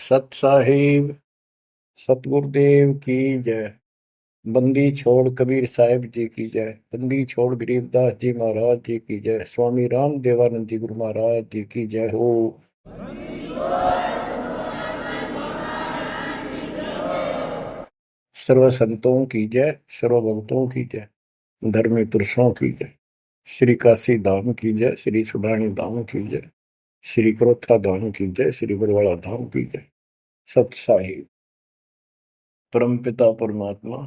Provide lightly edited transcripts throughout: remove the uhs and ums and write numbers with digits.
सत साहिब सतगुरुदेव की जय। बंदी छोड़ कबीर साहिब जी की जय। बंदी छोड़ गरीबदास जी महाराज जी की जय। स्वामी राम देवानंद जी गुरु महाराज जी की जय हो। सर्व संतों की जय, सर्व भक्तों की जय, धर्मी पुरुषों की जय। श्री काशी धाम की जय, श्री सुडानी धाम की जय, श्री क्रोथा धाम की जय, श्री बरवाड़ा धाम की जय। सत साहिब परमपिता परमात्मा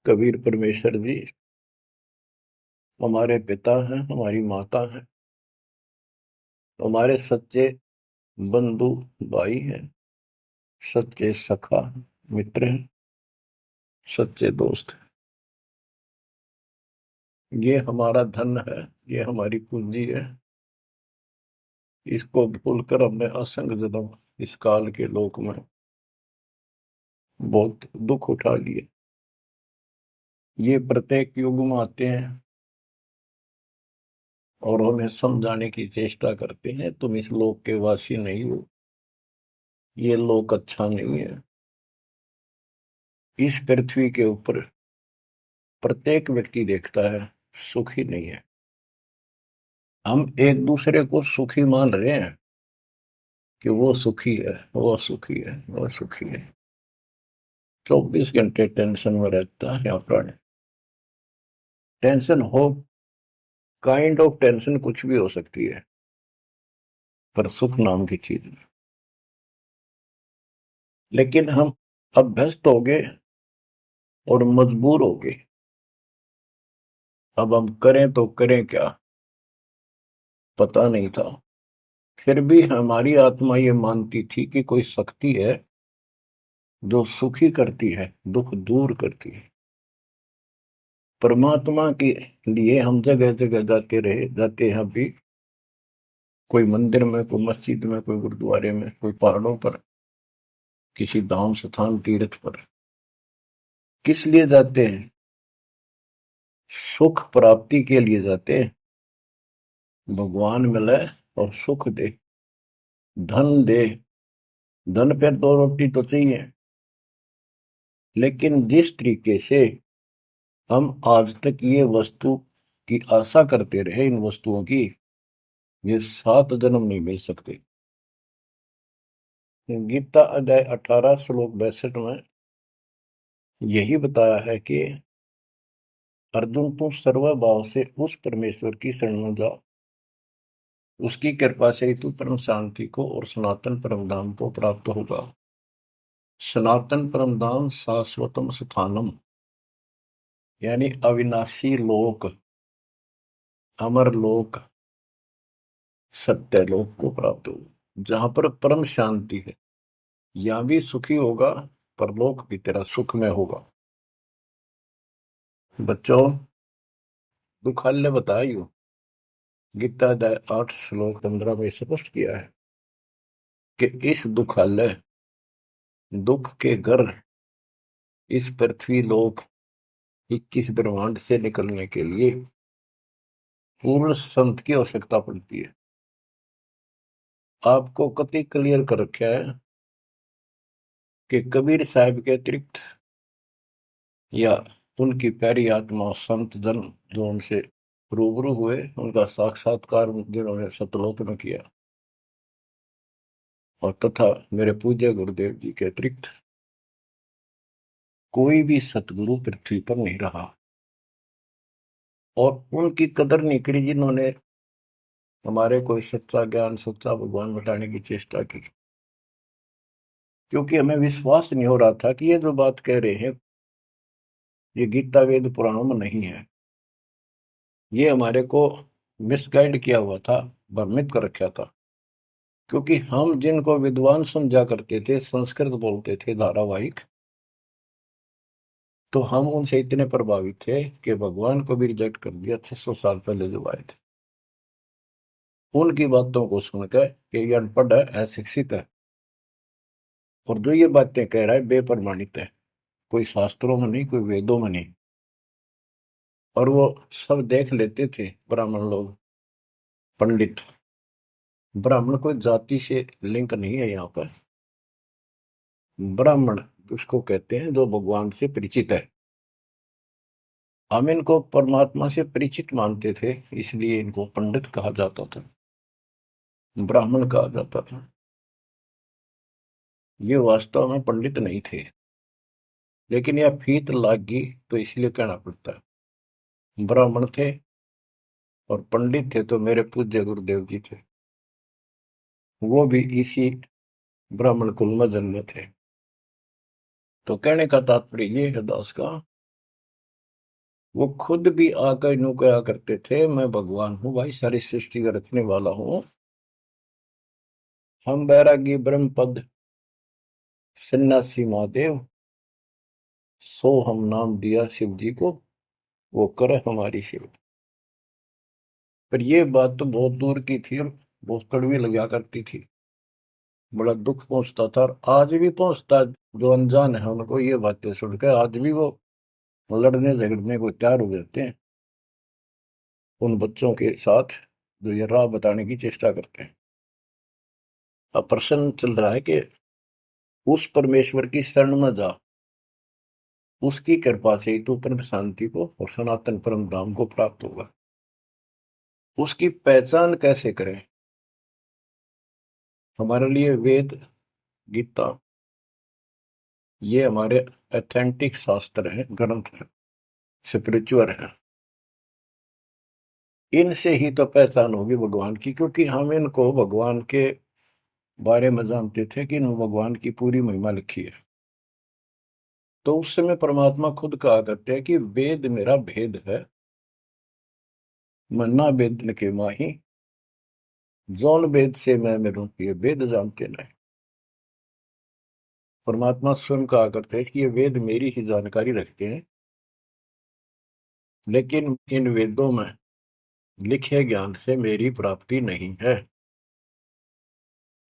कबीर परमेश्वर जी हमारे पिता हैं, हमारी माता हैं, हमारे सच्चे बंधु भाई हैं, सच्चे सखा मित्र हैं, सच्चे दोस्त हैं। ये हमारा धन है, ये हमारी पूंजी है। इसको भूलकर हमने असंग जन्म इस काल के लोक में बहुत दुख उठा लिए। ये प्रत्येक युग में आते हैं और हमें समझाने की चेष्टा करते हैं, तुम इस लोक के वासी नहीं हो, ये लोक अच्छा नहीं है। इस पृथ्वी के ऊपर प्रत्येक व्यक्ति देखता है सुखी नहीं है। हम एक दूसरे को सुखी मान रहे हैं कि वो सुखी है, वो सुखी है, वो सुखी है। 24 घंटे टेंशन में रहता है यहाँ प्राणी। टेंशन हो, काइंड ऑफ टेंशन कुछ भी हो सकती है, पर सुख नाम की चीज नहीं। लेकिन हम अभ्यस्त हो गए और मजबूर हो गए। अब हम करें तो करें क्या, पता नहीं था। फिर भी हमारी आत्मा ये मानती थी कि कोई शक्ति है जो सुखी करती है, दुख दूर करती है। परमात्मा के लिए हम जगह जगह जाते रहे, जाते हैं अभी। कोई मंदिर में, कोई मस्जिद में, कोई गुरुद्वारे में, कोई पहाड़ों पर, किसी धाम स्थान तीर्थ पर। किस लिए जाते हैं? सुख प्राप्ति के लिए जाते हैं। भगवान मिले और सुख दे, धन दे। धन पर दो रोटी तो चाहिए, लेकिन जिस तरीके से हम आज तक ये वस्तु की आशा करते रहे, इन वस्तुओं की, ये 7 जन्म नहीं मिल सकते। गीता अध्याय 18 श्लोक 62 में यही बताया है कि अर्जुन तू सर्वभाव से उस परमेश्वर की शरण में जा, उसकी कृपा से ही तू परम शांति को और सनातन परम धाम को प्राप्त होगा। सनातन परम धाम शाश्वतम स्थानम, यानी अविनाशी लोक, अमर लोक, सत्य लोक को प्राप्त होगा, जहां पर परम शांति है। यहां भी सुखी होगा, परलोक भी तेरा सुख में होगा। बच्चों, दुखालय बताइयो, गीता अध्याय 8 श्लोक 15 में स्पष्ट किया है कि इस दुखालय, दुख के घर, इस पृथ्वी लोक 21 ब्रह्मांड से निकलने के लिए पूर्ण संत की आवश्यकता पड़ती है। आपको कति क्लियर कर रखा है कि कबीर साहब के अतिरिक्त या उनकी प्यारी आत्मा संत जन जो उनसे रूबरू हुए, उनका साक्षात्कार जिन्होंने सतलोक में किया, और तथा मेरे पूज्य गुरुदेव जी के अतिरिक्त कोई भी सतगुरु पृथ्वी पर नहीं रहा। और उनकी कदर नहीं करी जिन्होंने हमारे को सच्चा ज्ञान, सच्चा भगवान बताने की चेष्टा की। क्योंकि हमें विश्वास नहीं हो रहा था कि ये जो बात कह रहे हैं ये गीता वेद पुराणों में नहीं है। ये हमारे को मिसगाइड किया हुआ था, भ्रमित कर रखा था। क्योंकि हम जिनको विद्वान समझा करते थे, संस्कृत बोलते थे धारावाहिक, तो हम उनसे इतने प्रभावित थे कि भगवान को भी रिजेक्ट कर दिया 600 साल पहले जो आए थे। उनकी बातों को सुनकर कि ये अनपढ़ है, अशिक्षित है, और जो ये बातें कह रहा है बेप्रमाणित है, कोई शास्त्रों में नहीं, कोई वेदों में नहीं। और वो सब देख लेते थे ब्राह्मण लोग, पंडित, ब्राह्मण कोई जाति से लिंक नहीं है यहाँ पर। ब्राह्मण उसको कहते हैं जो भगवान से परिचित है। हम इनको परमात्मा से परिचित मानते थे, इसलिए इनको पंडित कहा जाता था, ब्राह्मण कहा जाता था। ये वास्तव में पंडित नहीं थे, लेकिन यह फीत लाग गई तो इसलिए कहना पड़ता है। ब्राह्मण थे और पंडित थे तो मेरे पूज्य गुरुदेव जी थे, वो भी इसी ब्राह्मण कुल में जन्मे थे। तो कहने का तात्पर्य ये है दास का, वो खुद भी आकर यूं कहा करते थे, मैं भगवान हूं भाई, सारी सृष्टि का रचने वाला हूं। हम बैरागी ब्रह्म पद सन्यासी महादेव, सो हम नाम दिया शिव जी को, वो करे हमारी सेवा। पर ये बात तो बहुत दूर की थी और बहुत कड़वी लगा करती थी, बड़ा दुख पहुंचता था और आज भी पहुंचता है। जो अनजान है उनको ये बातें सुनकर आज भी वो लड़ने झगड़ने को तैयार हो जाते हैं उन बच्चों के साथ जो ये राह बताने की चेष्टा करते हैं। अब प्रश्न चल रहा है कि उस परमेश्वर की शरण में जा, उसकी कृपा से ही तू परम शांति को और सनातन परम धाम को प्राप्त होगा। उसकी पहचान कैसे करें? हमारे लिए वेद, गीता, ये हमारे ऑथेंटिक शास्त्र हैं, ग्रंथ हैं, स्पिरिचुअल हैं। इनसे ही तो पहचान होगी भगवान की, क्योंकि हम इनको भगवान के बारे में जानते थे कि इन भगवान की पूरी महिमा लिखी है। तो उस समय परमात्मा खुद कहा करते हैं कि वेद मेरा भेद है, मन्ना वेद के माही, जौन वेद से मैं मेरू ये वेद जानते नहीं। परमात्मा स्वयं कहा करते हैं कि ये वेद मेरी ही जानकारी रखते हैं, लेकिन इन वेदों में लिखे ज्ञान से मेरी प्राप्ति नहीं है।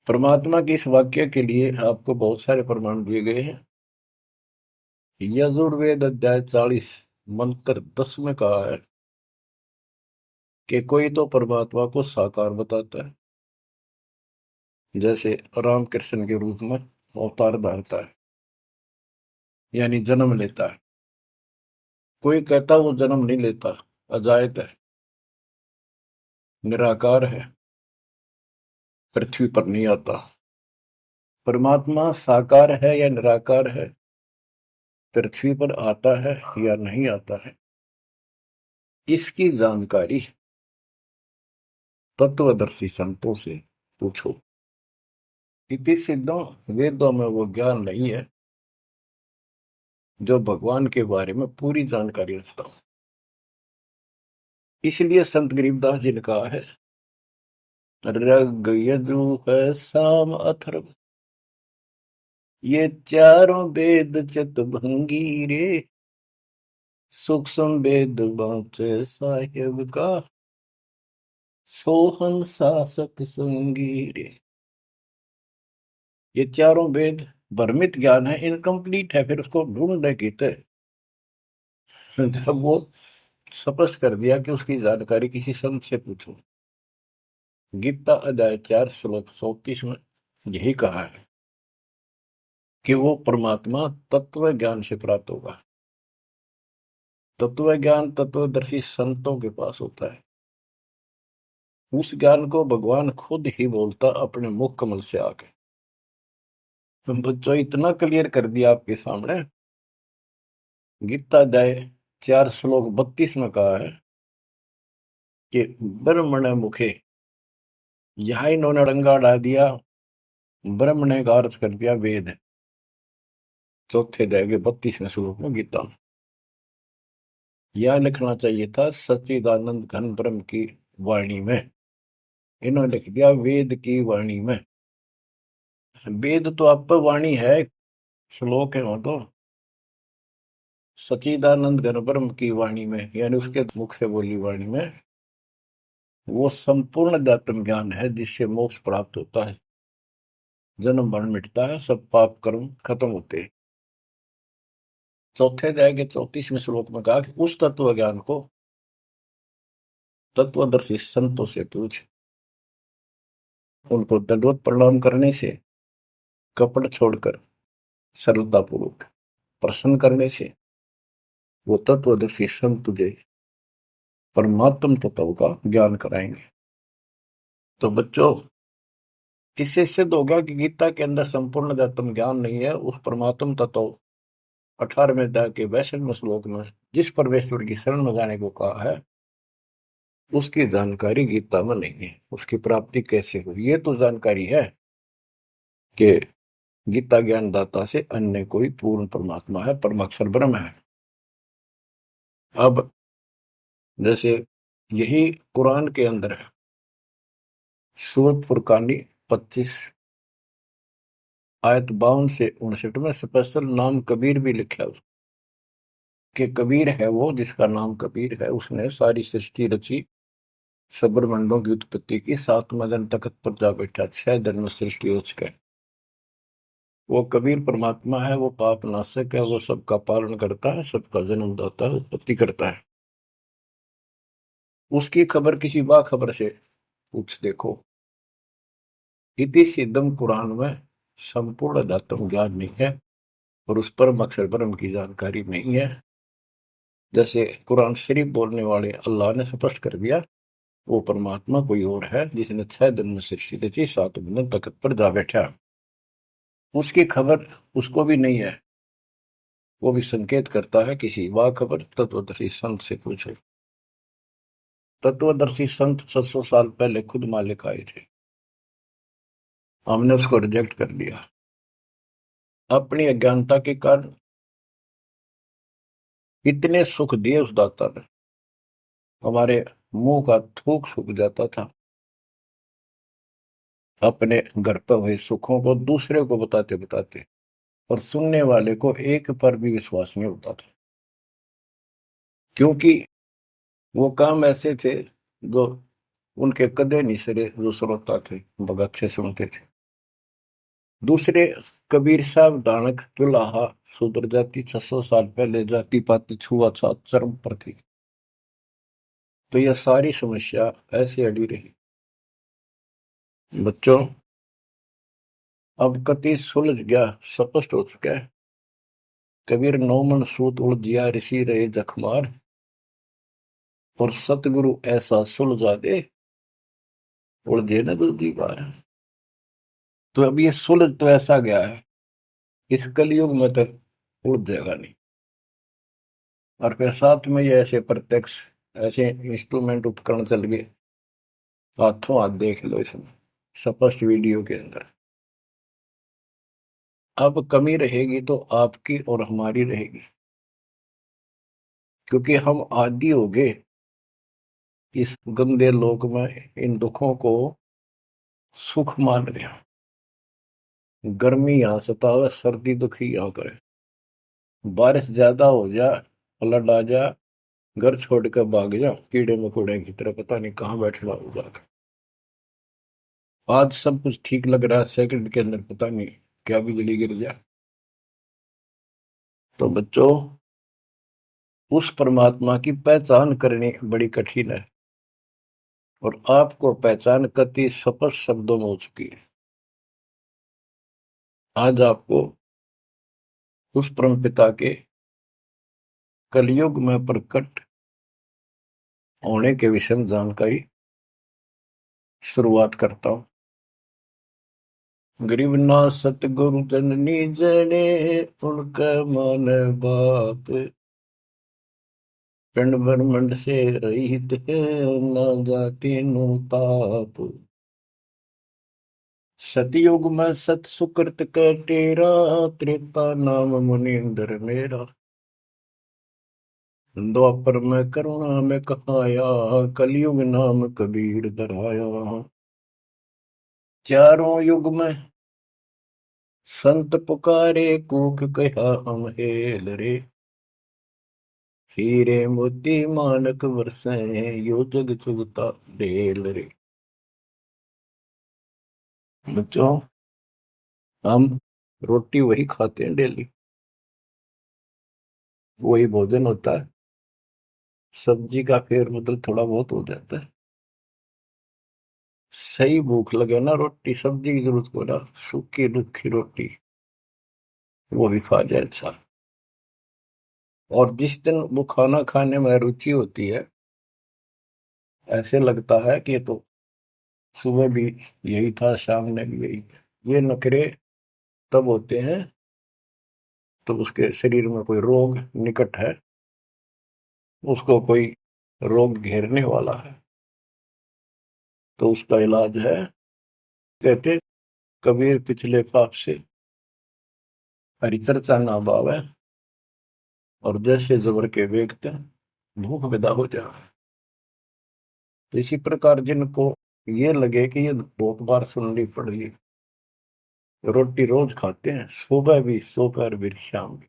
परमात्मा के इस वाक्य के लिए आपको बहुत सारे प्रमाण दिए गए हैं। यजुर्वेद अध्याय 40 मंत्र 10 में कहा है कि कोई तो परमात्मा को साकार बताता है, जैसे रामकृष्ण के रूप में अवतार धारता है, यानी जन्म लेता है। कोई कहता वो जन्म नहीं लेता, अजायत है, निराकार है, पृथ्वी पर नहीं आता। परमात्मा साकार है या निराकार है, पृथ्वी पर आता है या नहीं आता है, इसकी जानकारी तत्वदर्शी संतों से पूछो। इति सिद्धों, वेदों में वो ज्ञान नहीं है जो भगवान के बारे में पूरी जानकारी रखता हो। इसलिए संत गरीबदास जी ने कहा है, रग यजु साम अथर्व, ये चारों वेद चतुर्भंगी रे, सूक्ष्म वेद बाँचे साहेब का, सोहन सासत संगी रे। ये चारों वेद भ्रमित ज्ञान है, इनकम्प्लीट है, फिर उसको ढूंढने की थे। जब वो स्पष्ट कर दिया कि उसकी जानकारी किसी संत से पूछो। गीता अध्याय 4 श्लोक 34 में यही कहा है कि वो परमात्मा तत्व ज्ञान से प्राप्त होगा। तत्व ज्ञान तत्वदर्शी संतों के पास होता है। उस ज्ञान को भगवान खुद ही बोलता अपने मुख कमल से आके। तो बच्चों इतना क्लियर कर दिया आपके सामने। गीता अध्याय 4 श्लोक 32 में कहा है कि ब्रह्मण मुखे, यहां इन्होंने रंगा डाल दिया, ब्रह्म ने का अर्थ कर दिया वेद। चौथे अध्याय के 32वें श्लोक में गीता में यह लिखना चाहिए था सच्चिदानंद घन ब्रह्म की वाणी में, इन्होंने लिख दिया वेद की वाणी में। वेद तो आप पर वाणी है, श्लोक है वो तो। सच्चिदानंद घन ब्रह्म की वाणी में यानी उसके मुख से बोली वाणी में वो संपूर्ण अध्यात्म ज्ञान है जिससे मोक्ष प्राप्त होता है, जन्म मरण मिटता है, सब पाप कर्म खत्म होते हैं। चौथे अध्याय के 34वें श्लोक में कहा कि उस तत्व ज्ञान को तत्वदर्शी संतों से पूछ। उनको दंडवत प्रणाम करने से, कपट छोड़कर सरलतापूर्वक प्रसन्न करने से वो तत्वदर्शी संत तुझे परमात्म तत्व का ज्ञान कराएंगे। तो बच्चों, इससे सिद्ध होगा कि गीता के अंदर संपूर्ण आत्म ज्ञान नहीं है। उस परमात्म तत्व 18वें अध्याय के 62वें श्लोक में जिस परमेश्वर की शरण में जाने को कहा है, उसकी जानकारी गीता में नहीं है। उसकी प्राप्ति कैसे हो, ये तो जानकारी है कि गीता ज्ञान दाता से अन्य कोई पूर्ण परमात्मा है, परमाक्षर ब्रह्म है। अब जैसे यही कुरान के अंदर है, सूरत फुरकानी 25 आयत 52 से 59 में स्पेशल नाम कबीर भी लिखा है कि कबीर है वो जिसका नाम कबीर है, उसने सारी सृष्टि रची, सब्रमंडों की उत्पत्ति की, 7वें दिन तख्त पर जा बैठा, 6 दिन में सृष्टि रच गए। वो कबीर परमात्मा है, वो पाप नाशक है, वो सबका पालन करता है, सबका जन्म दाता है, उत्पत्ति करता है। उसकी खबर किसी बाखबर से पूछ देखो। इति सिद्धम कुरान में संपूर्ण दातम ज्ञान नहीं है और उस परम अक्षर ब्रह्म की जानकारी नहीं है। जैसे कुरान शरीफ बोलने वाले अल्लाह ने स्पष्ट कर दिया, वो परमात्मा कोई और है जिसने 6 दिन में सृष्टि रची, 7वें दिन तख्त पर जा बैठा। उसकी खबर उसको भी नहीं है। वो भी संकेत करता है किसी बाखबर तत्वदर्शी संत से पूछो। तत्वदर्शी संत 700 साल पहले खुद मालिक आए थे, हमने उसको रिजेक्ट कर दिया अपनी अज्ञानता के कारण। इतने सुख दिए उस दाता ने, हमारे मुंह का थूक सूख जाता था। अपने घर पर हुए सुखों को दूसरे को बताते बताते, और सुनने वाले को एक पर भी विश्वास नहीं होता था, क्योंकि वो काम ऐसे थे जो उनके कदे नहीं सरे, जो श्रोता थे बहुत अच्छे सुनते थे। दूसरे कबीर साहब दानक दुल्हा शूद्र जाति 600 साल पहले जाति पाति छुआछूत चरम पर थी। तो यह सारी समस्या ऐसे अड़ी रही। बच्चों, अब कति सुलझ गया, स्पष्ट हो चुका है। कबीर 9 मन सूत उलझिया ऋषि रहे जखमार, और सतगुरु ऐसा सुलझा दे उलझे न दूसरी बार। तो अब ये सुलझ तो ऐसा गया है, इस कलयुग में तक उलझ जाएगा नहीं। और फिर साथ में ये ऐसे प्रत्यक्ष ऐसे इंस्ट्रूमेंट उपकरण चल गए, हाथों हाथ देख लो इसमें स्पष्ट वीडियो के अंदर। अब कमी रहेगी तो आपकी और हमारी रहेगी, क्योंकि हम आदी हो गए इस गंदे लोक में इन दुखों को सुख मान रहे हैं। गर्मी यहाँ सतावे, सर्दी दुखी यहाँ करे, बारिश ज्यादा हो जा, फ्लड आ जा, घर छोड़ कर भाग जा, कीड़े मकोड़े की तरह पता नहीं कहाँ बैठना होगा। आज सब कुछ ठीक लग रहा है, सेकंड के अंदर पता नहीं क्या बिजली गिर जाए। तो बच्चों, उस परमात्मा की पहचान करनी बड़ी कठिन है, और आपको पहचान कति स्पष्ट शब्दों में हो चुकी है। आज आपको उस परम पिता के कलयुग में प्रकट होने के विषय में जानकारी शुरुआत करता हूं। गरीब ना सतगुरु जननी जने, उनका मान बाप, पिंड ब्रह्मंड से रहित है, ना जाति नु ताप। सतयुग में सत सुकृत का तेरा, त्रेता नाम मुनींद्र मेरा। द्वापर में करुणा में कहाया, कलयुग नाम कबीर धराया। चारों युग में संत पुकारे, कूक कहा हम हेल रे। हीरे मोती मानक बरसे, यो जग चुगता ढेल रे। बच्चों, हम रोटी वही खाते हैं डेली, वही भोजन होता है, सब्जी का फेर बदल थोड़ा बहुत हो जाता है। सही भूख लगे ना, रोटी सब्जी की जरूरत को ना, सूखी रुखी रोटी वो भी खा जाए इंसान। और जिस दिन वो खाना खाने में रुचि होती है, ऐसे लगता है कि ये तो सुबह भी यही था, शाम ने भी यही। ये नखरे तब होते हैं तो उसके शरीर में कोई रोग निकट है, उसको कोई रोग घेरने वाला है, तो उसका इलाज है। कहते कबीर पिछले पाप से हरिचर्चा ना बावे, और जैसे जबर के वेगते भूख विदा हो जाए। तो इसी प्रकार जिनको ये लगे कि ये बहुत बार सुननी पड़ेगी, रोटी रोज खाते हैं, सुबह भी दोपहर भी शाम भी,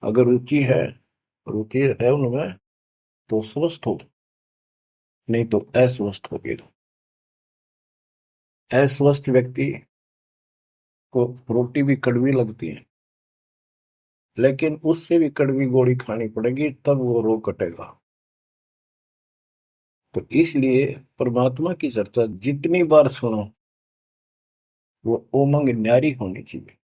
अगर रुचि है उनमें, तो स्वस्थ हो, नहीं तो अस्वस्थ हो गए। अस्वस्थ व्यक्ति को रोटी भी कड़वी लगती है, लेकिन उससे भी कड़वी गोली खानी पड़ेगी, तब वो रोग कटेगा। तो इसलिए परमात्मा की चर्चा जितनी बार सुनो, वो उमंग न्यारी होनी चाहिए,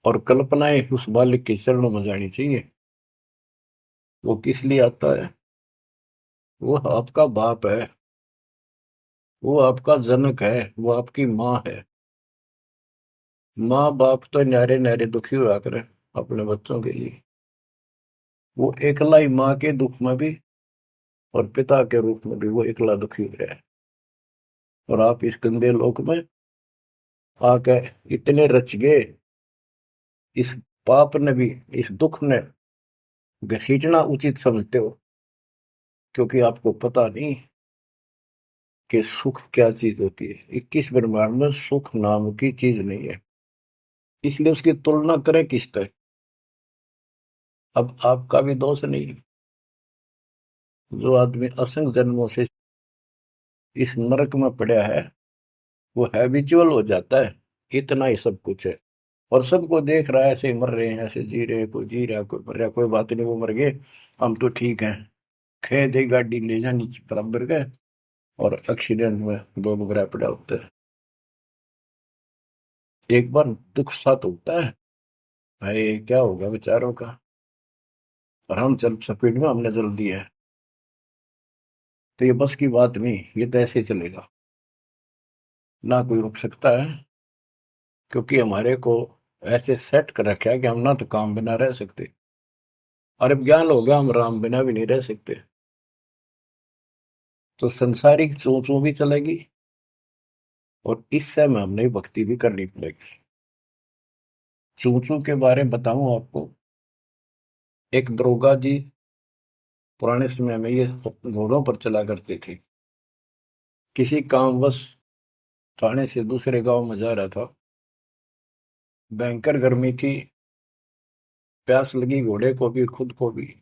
और कल्पनाएं उस बालक के चरणों में जानी चाहिए। वो किस लिए आता है? वो आपका बाप है, वो आपका जनक है, वो आपकी माँ है। माँ बाप तो न्यारे न्यारे दुखी हुआ करे अपने बच्चों के लिए। वो एकला ही माँ के दुख में भी और पिता के रूप में भी वो एकला दुखी हो रहा है। और आप इस गंदे लोक में आके इतने रच गए, इस पाप ने भी, इस दुख ने घसीटना उचित समझते हो, क्योंकि आपको पता नहीं कि सुख क्या चीज होती है। 21 ब्रह्मांड में सुख नाम की चीज नहीं है, इसलिए उसकी तुलना करें किससे? अब आपका भी दोष नहीं। जो आदमी असंख्य जन्मों से इस नरक में पड़ा है, वो हैबिचुअल हो जाता है, इतना ही सब कुछ है। और सबको देख रहा है, ऐसे ही मर रहे हैं, ऐसे जी रहे हैं, कोई जी रहा, कोई मर रहा, कोई बात नहीं, वो मर गए, हम तो ठीक हैं। खे दे गाड़ी ले जानी बराबर का, और एक्सीडेंट में दो बगैर पड़ा होता है। एक बार दुख साथ होता है, भाई क्या होगा बेचारों का, और हम चल स्पीड में हमने जल दिया है, तो ये बस की बात नहीं, ये तो ऐसे चलेगा, ना कोई रुक सकता है। क्योंकि हमारे को ऐसे सेट कर रखा है कि हम ना तो काम बिना रह सकते, और अब ज्ञान हो गया हम राम बिना भी नहीं रह सकते। तो संसारिक चोचों भी चलेगी, और इस समय हमने भक्ति भी करनी पड़ेगी। चूचू के बारे में बताऊं आपको, एक दरोगा जी पुराने समय में ये घोड़ों पर चला करते थे। किसी कामवश थाने से दूसरे गांव में जा रहा था, भयंकर गर्मी थी, प्यास लगी घोड़े को भी खुद को भी।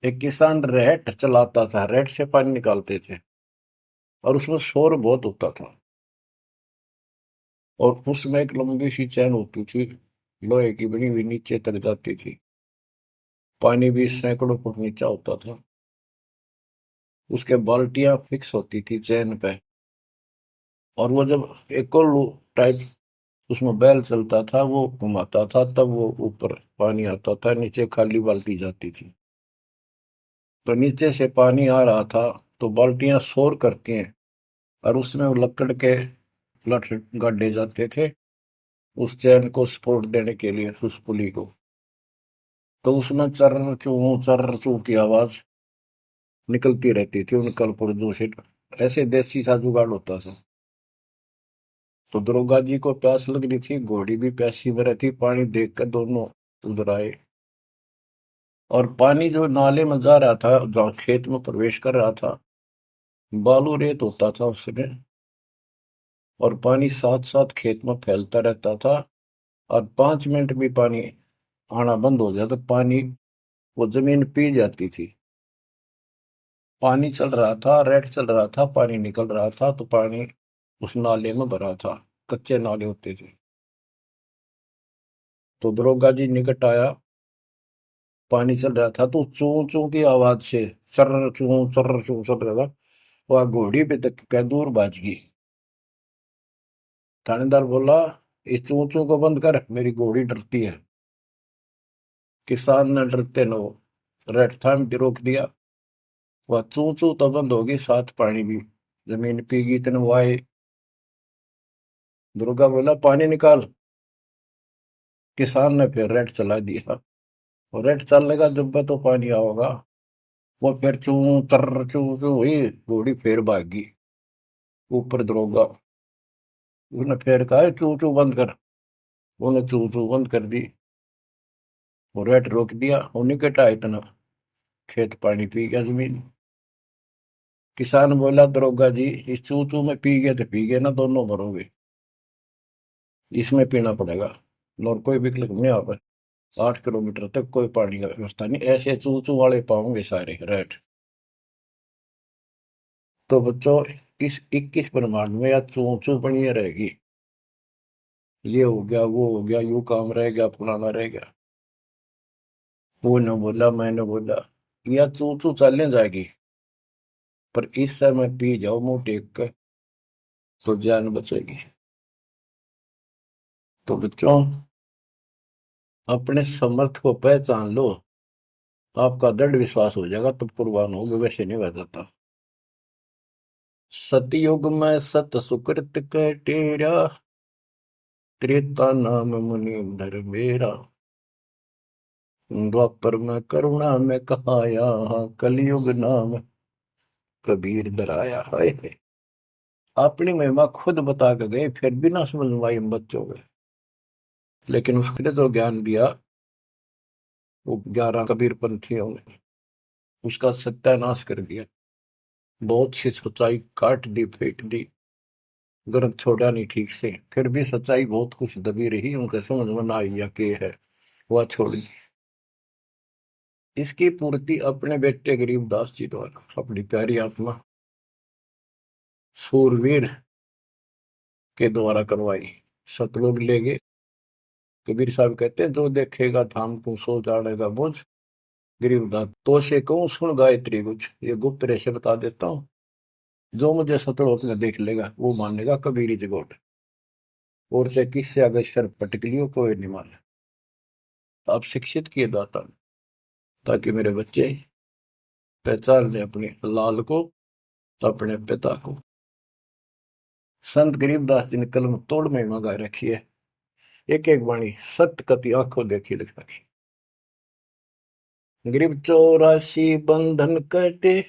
एक किसान रहट चलाता था, रहट से पानी निकालते थे, और उसमें शोर बहुत होता था। और उसमें एक लंबी सी चैन होती थी, लोहे की बनी हुई, नीचे तक जाती थी। पानी भी सैकड़ों फुट नीचा होता था। उसके बाल्टियां फिक्स होती थी चैन पे, और वो जब एक और टाइप उसमें बैल चलता था, वो घुमाता था, तब वो ऊपर पानी आता था, नीचे खाली बाल्टी जाती थी। तो नीचे से पानी आ रहा था, तो बाल्टियां शोर करती हैं, और उसमें वो लकड़ के लठ गाड़े जाते थे उस चैन को सपोर्ट देने के लिए, उस पुली को। तो उसमें चर्र चू की आवाज निकलती रहती थी उन कलपुर्जों से। ऐसे देसी सा जुगाड़ होता था। तो दरोगा जी को प्यास लग रही थी, घोड़ी भी प्यासी में रहती, पानी देख कर दोनों उधर आए। और पानी जो नाले में जा रहा था, जहाँ खेत में प्रवेश कर रहा था, बालू रेत होता था उसमें, और पानी साथ साथ खेत में फैलता रहता था। और 5 मिनट भी पानी आना बंद हो जाए तो पानी, वो जमीन पी जाती थी। पानी चल रहा था, रेड चल रहा था, पानी निकल रहा था, तो पानी उस नाले में भरा था, कच्चे नाले होते थे। तो दरोगा जी निकट आया, पानी चल रहा था, तो चू चू की आवाज से, चर्र चू चल रहा था, वह घोड़ी पे तक कै दूर बाज गई। थानेदार बोला, इस चू चू को बंद कर, मेरी घोड़ी डरती है। किसान ने डरते न रेड थाम के रोक दिया। वह चू चू तो बंद होगी, साथ पानी भी। जमीन पीगी इतने वाए। दुर्गा बोला, पानी निकाल। किसान ने फिर रेड चला दिया, और रेड चलने का जब तो पानी आओगा। वो फिर चू चू हुई, घोड़ी फिर भागी। ऊपर दरोगा, उसने फिर कहा, चू चू बंद कर। उन्हें चू चू बंद कर दी, और रेड रोक दिया। उन्हीं के टा इतना खेत पानी पी गया जमीन। किसान बोला, दरोगा जी, इस चू चू में पी गए तो पी गए ना, दोनों मरोगे। इसमें पीना पड़ेगा, और कोई विकल्प नहीं आ पाए। 8 किलोमीटर तक कोई पानी का व्यवस्था नहीं, ऐसे चू चू वाले पाओगे सारे रेड। तो बच्चों, इस 21 ब्रह्मांड में या चू चू बनी रहेगी। ये हो गया, वो हो गया, यू काम रह गया, फलाना रह गया। वो न बोला, मैंने बोला, या चू चू चलने जाएगी, पर इस समय पी जाओ मुंह टेक कर, तो जान बचेगी। तो बच्चों, अपने समर्थ को पहचान लो, आपका दृढ़ विश्वास हो जाएगा, तब कुर्बान होगे, वैसे नहीं बह जाता। सतयुग में सत सुकृत के टेरा, त्रेता नाम मुनि धर मेरा। द्वापर में करुणा में कहाया, कलयुग नाम कबीर धराया। है अपनी महिमा खुद बता के गए, फिर भी ना समझ में आई हम बच्चों के। लेकिन उसने जो ज्ञान दिया, वो 11 कबीर पंथियों ने उसका सत्यानाश कर दिया। बहुत सी सच्चाई काट दी, फेंक दी, ग्रंथ छोड़ा नहीं ठीक से। फिर भी सच्चाई बहुत कुछ दबी रही, उनके समझ में ना आई या के है, वह छोड़ दी। इसकी पूर्ति अपने बेटे गरीबदास जी द्वारा, अपनी प्यारी आत्मा सूरवीर के द्वारा करवाई। सतलोक ले गए। कबीर साहब कहते हैं, जो देखेगा धाम को सो जानेगा बुझ। गरीबदास, तो से कहूं सुन गायत्री कुछ, ये गुप्त रहस्य बता देता हूँ। जो मुझे सतलोक में देख लेगा, वो मानेगा कबीरी जगोट। और चाहे किससे अगर सर पटक लियो, कोई नहीं माने। आप शिक्षित किए दाता, ताकि मेरे बच्चे पहचान ले अपने लाल को, अपने पिता को। संत गरीबदास जी ने कलम तोड़ में मंगा रखी है। एक एक वाणी सत्य कति आंखों देखी लिख रखी। गरीब 84 बंधन कटे,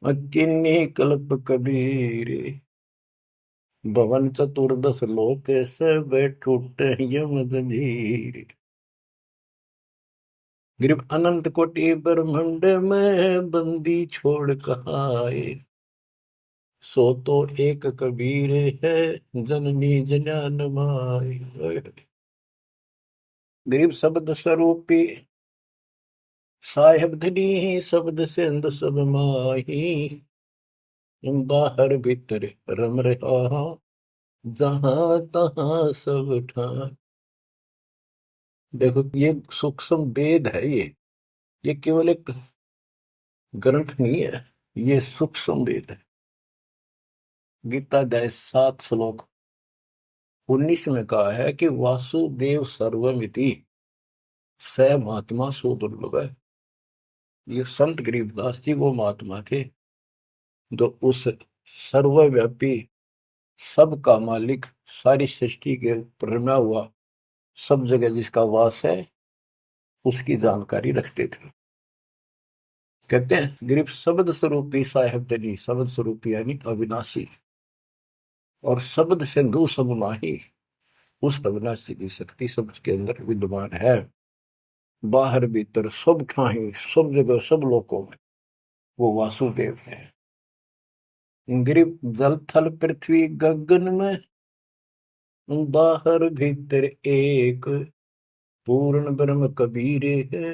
किन्नी कल्प कबीर। भवन चतुर्दश लोक सब टूटे यम जंजीर। गरीब अनंत कोटि ब्रह्मांड में बंदी छोड़ कहाए। सो तो एक कबीर है, जननी जनान माई। गरीब शब्द स्वरूपी साहेब धनी, शब्द सिंध सब माही। बाहर भीतर रम रहा, जहां तहां सब ठाई। देखो, ये सूक्ष्म वेद है। ये केवल एक ग्रंथ नहीं है, ये सूक्ष्म वेद है। गीता अध्याय 7 श्लोक 19 में कहा है कि वासुदेव सर्वमिति, स महात्मा सो दुर्लभ है। ये संत गरीबदास जी वो महात्मा थे, जो उस सर्वव्यापी, सबका मालिक, सारी सृष्टि के ऊपर रमा हुआ, सब जगह जिसका वास है, उसकी जानकारी रखते थे। कहते हैं, गरीब शब्द स्वरूपी साहेब धनी, शब्द स्वरूपी यानी अविनाशी, और शब्द सिंधु सब माही। उस अविनाशी की शक्ति सब के अंदर विद्यमान है। बाहर भीतर सब ठाही, सब जगह, सब लोकों में वो वासुदेव है। गरीब जल थल पृथ्वी गगन में, बाहर भीतर एक, पूर्ण ब्रह्म कबीर है,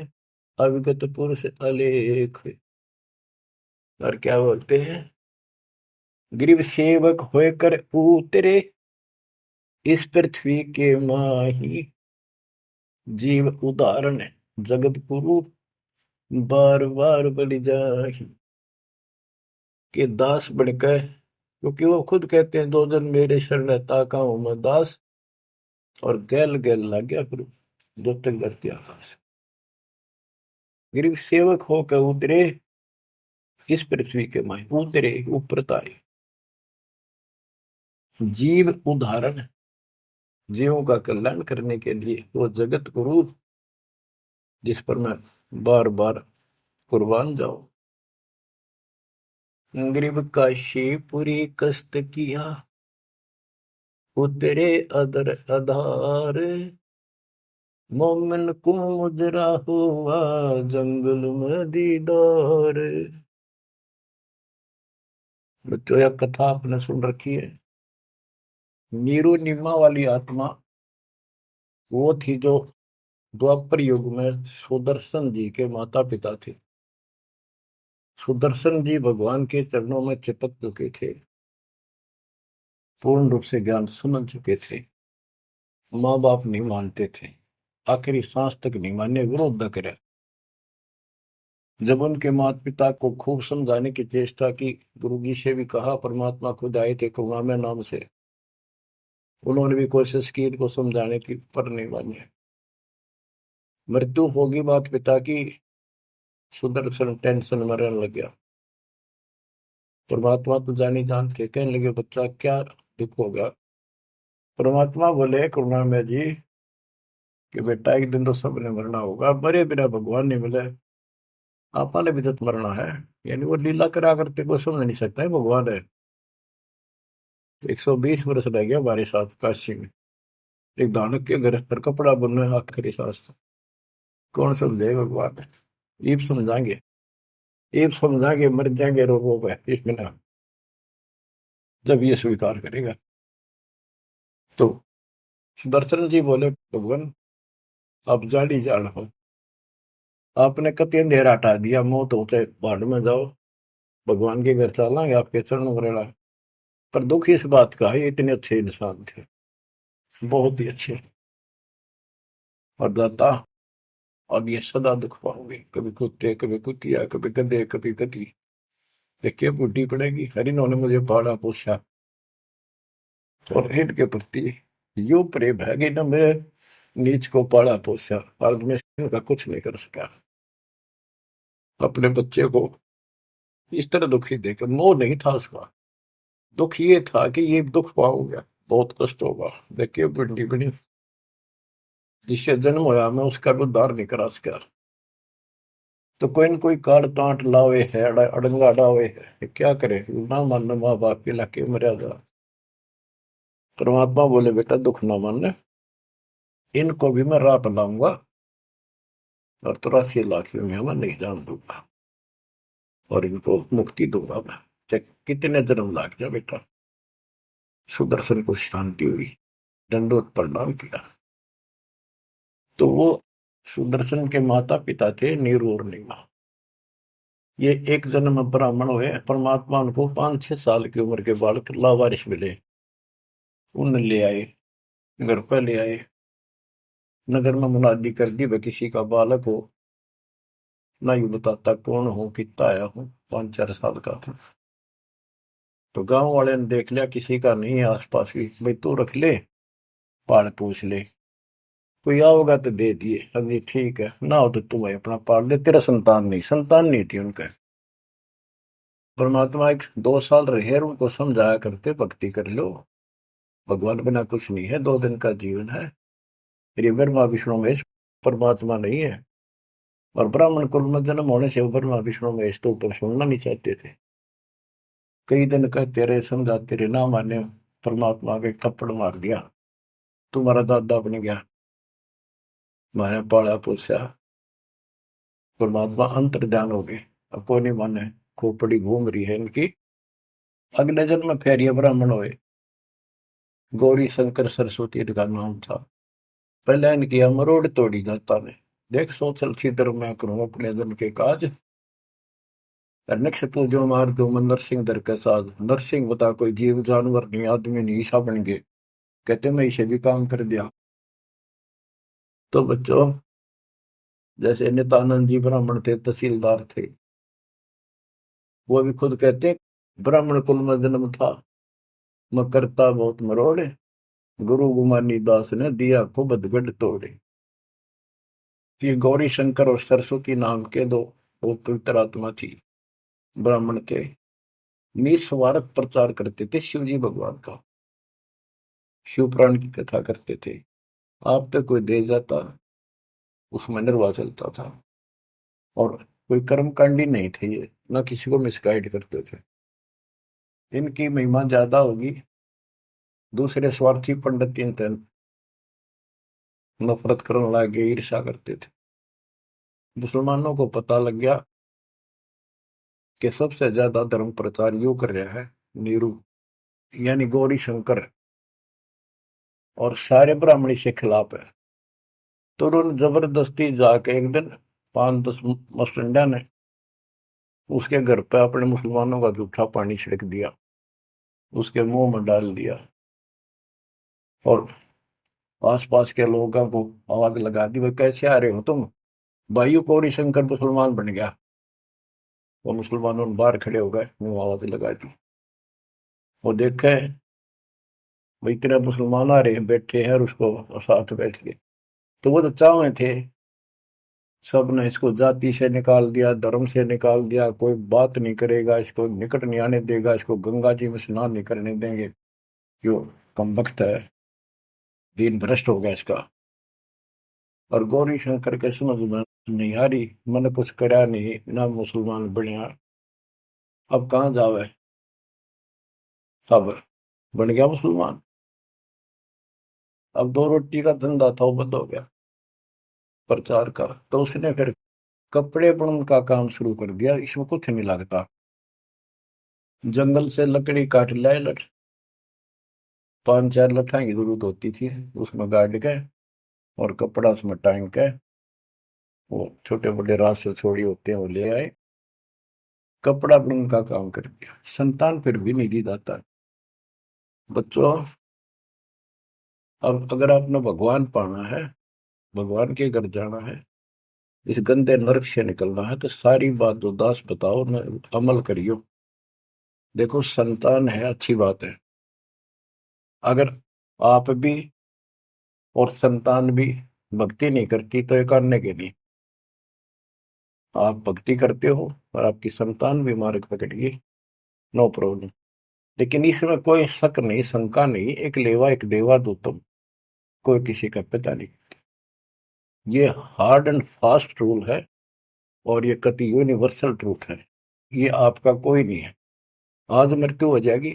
अविगत पुरुष अलेख। और क्या बोलते हैं, गरीब सेवक होकर उतरे, इस पृथ्वी के माही। जीव उदाहरण जगत गुरु, बार बार बलि जाहि। कि दास बनकर, क्योंकि वो खुद कहते हैं 2 दिन मेरे शरण ताका हूं मैं दास, और गैल गैल लग गया फिर जो तक धरती आकाश। गरीब सेवक होकर उतरे इस पृथ्वी के माए, उतरे ऊपर ताए। जीव उदाहरण, जीवों का कल्याण करने के लिए वो जगत गुरु जिस पर मैं बार बार कुर्बान जाऊं। गरीब काशी पूरी कष्ट किया, उतरे अदर आधार, मोमिन को मुजरा हुआ जंगल में दीदार। बच्चों यह कथा आपने सुन रखी है। नीरू निम्मा वाली आत्मा वो थी जो द्वापर युग में सुदर्शन जी के माता पिता थे। सुदर्शन जी भगवान के चरणों में चिपक चुके थे, पूर्ण रूप से ज्ञान समझ चुके थे। माँ बाप नहीं मानते थे, आखिरी सांस तक नहीं माने, विरोध न करे। जब उनके माता पिता को खूब समझाने की चेष्टा की, गुरु जी से भी कहा, परमात्मा खुद आए थे करुणामय नाम से, उन्होंने भी कोशिश की इनको समझाने की, पर नहीं माने। मृत्यु होगी माता पिता की, सुदर्शन टेंशन में रहने लग गया। परमात्मा तो जानी जानते, कहने लगे बच्चा क्या दुख होगा। परमात्मा बोले करुणामय जी कि बेटा एक दिन तो सबने मरना होगा, मरे बिना भगवान नहीं मिले, आपने भी तो मरना है। यानी वो लीला करा करते को समझ नहीं सकता है भगवान है। 120 वर्ष रह गया हमारे साथ काशी में, एक दानक के घर पर कपड़ा बुनना आखिरी सांस, कौन समझे भगवान है। ईब समझाएंगे, ईब समझाएंगे, मर जाएंगे रोगों पे इस बिना, जब ये स्वीकार करेगा। तो सुदर्शन जी बोले भगवान आप जान ही जान हो, आपने कति अंधेरा हटा दिया, मौत होते भाड़ में जाओ, भगवान के घर चलेंगे, आपके चरण वरेला। पर दुख इस बात का है, इतने अच्छे इंसान थे, बहुत ही अच्छे, और दाता अब ये सदा दुख पाओगे, कभी कुत्ते, कभी कुतिया, कभी गधे, कभी गधी। देखिए बुढ़ी पड़ेगी, हर इन्होंने मुझे पाला पोसा, और इनके प्रति यो प्रेम है कि न मेरे नीच को पाला पोसा, आज मैं इनका कुछ नहीं कर सका। अपने बच्चे को इस तरह दुखी देकर, मोह नहीं था उसका, दुख ये था कि ये दुख पाऊंगा, बहुत कष्ट होगा। देखिए बुढ़ी बड़ी, जिससे जन्म होया मैं उसका भी उद्धार नहीं करा सका। तो कोई न कोई काट तांट लावे है, अड़ंगा डावे है, क्या करे, ना मानना माँ बाप के लाके मर्यादा। परमात्मा बोले बेटा दुख ना मानना, इनको भी मैं राह लाऊंगा, और 83 लाख में मैं नहीं जान दूंगा, और इनको मुक्ति दूंगा मैं, चाहे कितने जन्म लाग जाए बेटा। सुदर्शन को शांति हुई, दंडोत प्रणाम किया। तो वो सुदर्शन के माता पिता थे नीरू और नीमा। ये एक जन्म ब्राह्मण हुए, परमात्मा उनको 5-6 साल की उम्र के बालक लावारिश मिले, उन ले आए, घर पर ले आए, नगर में मुनादी कर दी, वह किसी का बालक हो, ना यू बताता कौन हो, कितना आया हूं, 5-4 साल का था। तो गांव वाले ने देख लिया किसी का नहीं है आसपास भी, भाई तू रख ले, पाल पूछ ले, कोई आओगा तो दे दिए, अभी ठीक है, ना हो तो तुम अपना पाल दे, तेरा संतान नहीं, संतान नहीं थी उनका। परमात्मा एक 2 साल रहे, उनको समझाया करते भक्ति कर लो, भगवान बिना कुछ नहीं है, 2 दिन का जीवन है, ये ब्रह्मा विष्णु महेश परमात्मा नहीं है। और ब्राह्मण कुल में जन्म होने से ब्रह्मा विष्णु महेश तो ऊपर सुनना नहीं चाहते थे। कई दिन कहते रहे, समझाते रहे, ना माने, परमात्मा के थप्पड़ मार दिया, तुम्हारा दादा बन गया, मैंने पाला पोसा। परमात्मा अंतर ध्यान हो गए, अब कोई नहीं माने, खोपड़ी घूम रही है इनकी। अगले जन्म में फिर ये ब्राह्मण हुए, गौरी शंकर सरस्वती इनका नाम था। पहले इनकी मरोड़ तोड़ी जाता ने, देख सोचल छिद्र मैं करूं अपने जन के काज, नक्ष पूजो मार दो मन नरसिंह दर के साथ। नरसिंह बता कोई जीव जानवर नहीं, आदमी नहीं, ईसा बन गए, कहते मैं इसे भी काम कर दिया। तो बच्चों जैसे नित्यानंद जी ब्राह्मण थे, तहसीलदार थे, वो भी खुद कहते ब्राह्मण कुल में जन्म था, मैं करता बहुत मरोड़े, गुरु गुमानी दास ने दिया को बदगढ़ तोड़े। ये गौरी शंकर और सरस्वती नाम के दो वो पवित्र आत्मा थी, ब्राह्मण थे, निस्वार्थ प्रचार करते थे शिव जी भगवान का, शिव पुराण की कथा करते थे। आप पे कोई दे जाता, उसमें निर्वाह चलता था, और कोई कर्मकांडी नहीं थे ये, ना किसी को मिसगाइड करते थे। इनकी महिमा ज्यादा होगी, दूसरे स्वार्थी पंडित इनसे नफरत करने लगे, ईर्षा करते थे। मुसलमानों को पता लग गया कि सबसे ज्यादा धर्म प्रचार यू कर रहा है नीरू, यानी गौरी शंकर, और सारे ब्राह्मणी से खिलाफ है। तो उन्होंने जबरदस्ती जाके एक दिन 5-10 मस्टंडा ने उसके घर पे अपने मुसलमानों का जूठा पानी छिड़क दिया, उसके मुंह में डाल दिया, और आसपास के लोगों को आवाज लगा दी, भाई कैसे आ रहे हो तुम, भाइयों गौरी शंकर मुसलमान बन गया। वो मुसलमानों ने बाहर खड़े हो गए, मुंह आवाज लगा दी। वो देखे भाई तेरा मुसलमान आ रहे हैं, बैठे हैं, और उसको साथ बैठ के, तो वो तो चावे थे, सब ने इसको जाति से निकाल दिया, धर्म से निकाल दिया, कोई बात नहीं करेगा, इसको निकट नहीं आने देगा, इसको गंगा जी में स्नान नहीं करने देंगे, क्यों कमबख्त है, दीन भ्रष्ट हो गया इसका। और गौरी शंकर के समझ में नहीं आ रही, मैंने कुछ करा नहीं ना, मुसलमान बनया, अब कहाँ जावे, सब बन गया मुसलमान। अब 2 रोटी का धंधा था वो बंद हो गया प्रचार का, तो उसने फिर कपड़े बुनने का काम शुरू कर दिया, इसमें कुछ नहीं लगता, जंगल से लकड़ी काट लाए, 5-4 लठा की जरूरत होती थी, उसमें गाड़ के और कपड़ा उसमें टांग के, वो छोटे बड़े रास से छोड़ी होते हैं वो ले आए, कपड़ा बुनने का काम कर दिया। संतान फिर भी नहीं दी जाता। बच्चों, अब अगर आपने भगवान पाना है, भगवान के घर जाना है, इस गंदे नरक से निकलना है, तो सारी बात जो दास बताओ न, अमल करियो। देखो संतान है अच्छी बात है, अगर आप भी और संतान भी भक्ति नहीं करती तो एक करने के नहीं, आप भक्ति करते हो और आपकी संतान भी मार्ग पकड़ गई, नो प्रॉब्लम। लेकिन इसमें कोई शक नहीं, शंका नहीं, एक लेवा एक देवा दो तुम, कोई किसी का पिता नहीं। ये हार्ड एंड फास्ट रूल है, और ये कति यूनिवर्सल ट्रूथ है, ये आपका कोई नहीं है। आज मृत्यु हो जाएगी,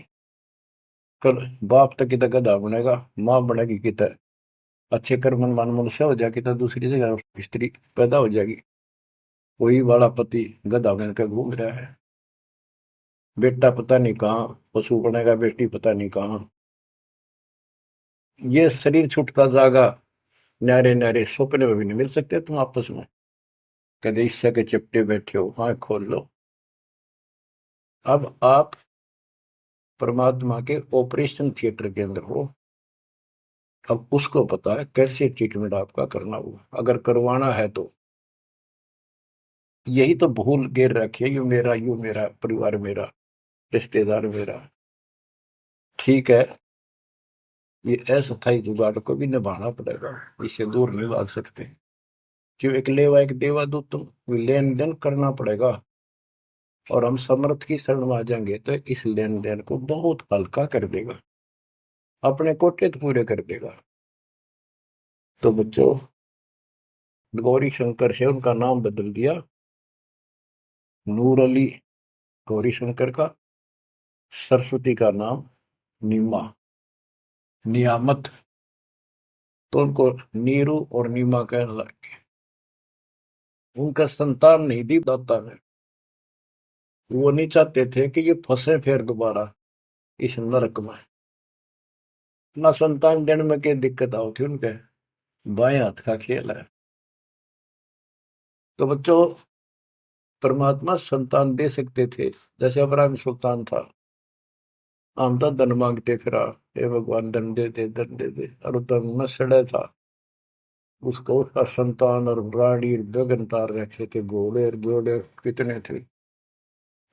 कल बाप तक कितना गधा बनेगा, माँ बनेगी कितना अच्छे कर्म मान मनुष्य हो जाएगी, तो दूसरी जगह स्त्री पैदा हो जाएगी, वही वाला पति गधा बन कर घूम रहा है, बेटा पता नहीं कहाँ पशु बनेगा, बेटी पता नहीं कहाँ। ये शरीर छूटता जागा, न्यारे न्यारे सपने में भी नहीं मिल सकते तुम आपस में, कदे ईर्ष्या के चिपटे बैठे हो, हाँ खोल लो। अब आप परमात्मा के ऑपरेशन थिएटर के अंदर हो, अब उसको पता है कैसे ट्रीटमेंट आपका करना होगा, अगर करवाना है तो। यही तो भूल गिर रखी है, यू मेरा परिवार मेरा, रिश्तेदार मेरा। ठीक है, ये अस्थायी जुगाड़ को भी निभाना पड़ेगा, इससे दूर नहीं भाग सकते, क्यों एक लेवा एक देवा दो तुम, लेन देन करना पड़ेगा। और हम समर्थ की शरण में आ जाएंगे तो इस लेन देन को बहुत हल्का कर देगा, अपने कोटे तो पूरे कर देगा। तो बच्चों, गौरी शंकर से उनका नाम बदल दिया, नूर अली गौरी शंकर का, सरस्वती का नाम नीमा, नियामत, तो उनको नीरू और नीमा कहने लगे। उनका संतान नहीं दी दाता ने, वो नहीं चाहते थे कि ये फंसे फिर दोबारा इस नरक में, ना संतान देने में क्या दिक्कत आओ थी उनके, बाएं हाथ का खेल है। तो बच्चों, परमात्मा संतान दे सकते थे, जैसे अब्राहम सुल्तान था, हम तो धन मांगते फिरा, हे भगवान धन दे दे धन दे दे, और धन में सड़े था, उसको उसका संतान और रानी गगन तार रखे थे, घोड़े घोड़े कितने थे,